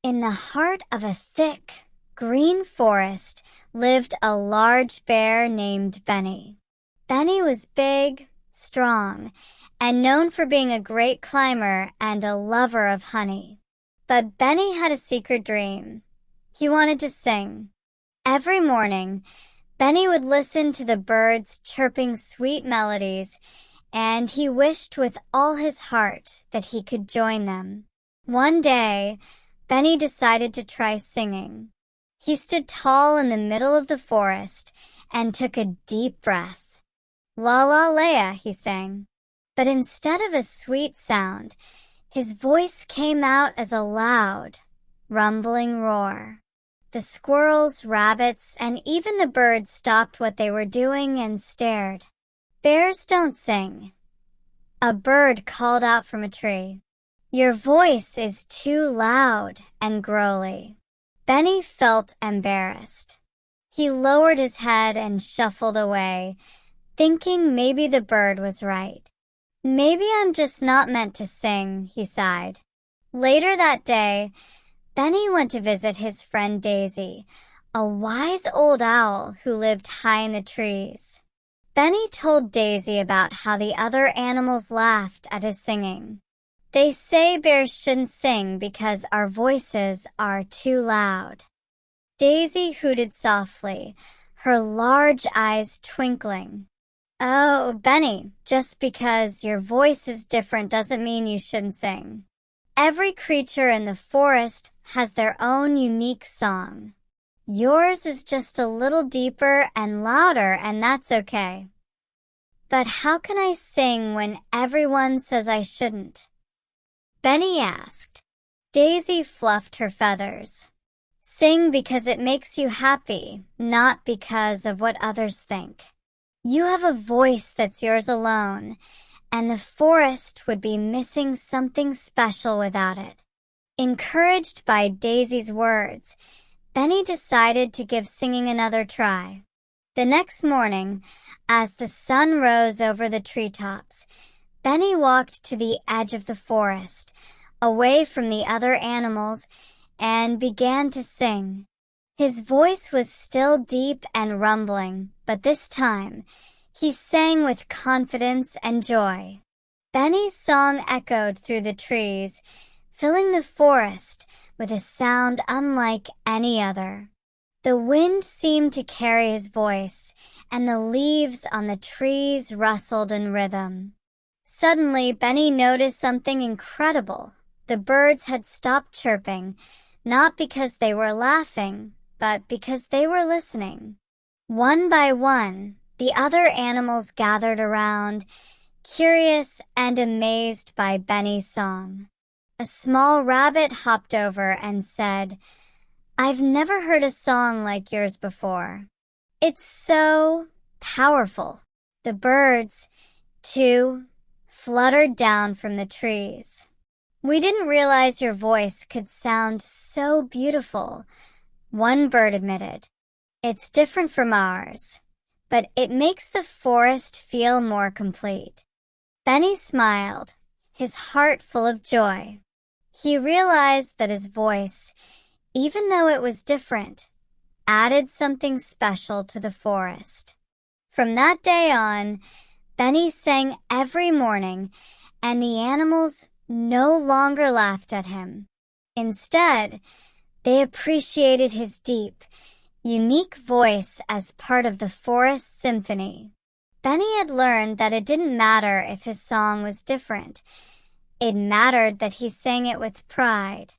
In the heart of a thick, green forest lived a large bear named Benny. Benny was big, strong, and known for being a great climber and a lover of honey. But Benny had a secret dream. He wanted to sing. Every morning, Benny would listen to the birds chirping sweet melodies, and he wished with all his heart that he could join them. One day, Benny decided to try singing. He stood tall in the middle of the forest and took a deep breath. La la Leia, he sang. But instead of a sweet sound, his voice came out as a loud, rumbling roar. The squirrels, rabbits, and even the birds stopped what they were doing and stared. Bears don't sing. A bird called out from a tree. Your voice is too loud and growly. Benny felt embarrassed. He lowered his head and shuffled away, thinking maybe the bird was right. Maybe I'm just not meant to sing, he sighed. Later that day, Benny went to visit his friend Daisy, a wise old owl who lived high in the trees. Benny told Daisy about how the other animals laughed at his singing. They say bears shouldn't sing because our voices are too loud. Daisy hooted softly, her large eyes twinkling. Oh, Benny, just because your voice is different doesn't mean you shouldn't sing. Every creature in the forest has their own unique song. Yours is just a little deeper and louder, and that's okay. But how can I sing when everyone says I shouldn't? Benny asked. Daisy fluffed her feathers. Sing because it makes you happy, not because of what others think. You have a voice that's yours alone, and the forest would be missing something special without it. Encouraged by Daisy's words, Benny decided to give singing another try. The next morning, as the sun rose over the treetops, Benny walked to the edge of the forest, away from the other animals, and began to sing. His voice was still deep and rumbling, but this time, he sang with confidence and joy. Benny's song echoed through the trees, filling the forest with a sound unlike any other. The wind seemed to carry his voice, and the leaves on the trees rustled in rhythm. Suddenly, Benny noticed something incredible. The birds had stopped chirping, not because they were laughing, but because they were listening. One by one, the other animals gathered around, curious and amazed by Benny's song. A small rabbit hopped over and said, I've never heard a song like yours before. It's so powerful. The birds, too, fluttered down from the trees. We didn't realize your voice could sound so beautiful, one bird admitted. It's different from ours, but it makes the forest feel more complete. Benny smiled, his heart full of joy. He realized that his voice, even though it was different, added something special to the forest. From that day on, Benny sang every morning, and the animals no longer laughed at him. Instead, they appreciated his deep, unique voice as part of the forest symphony. Benny had learned that it didn't matter if his song was different. It mattered that he sang it with pride.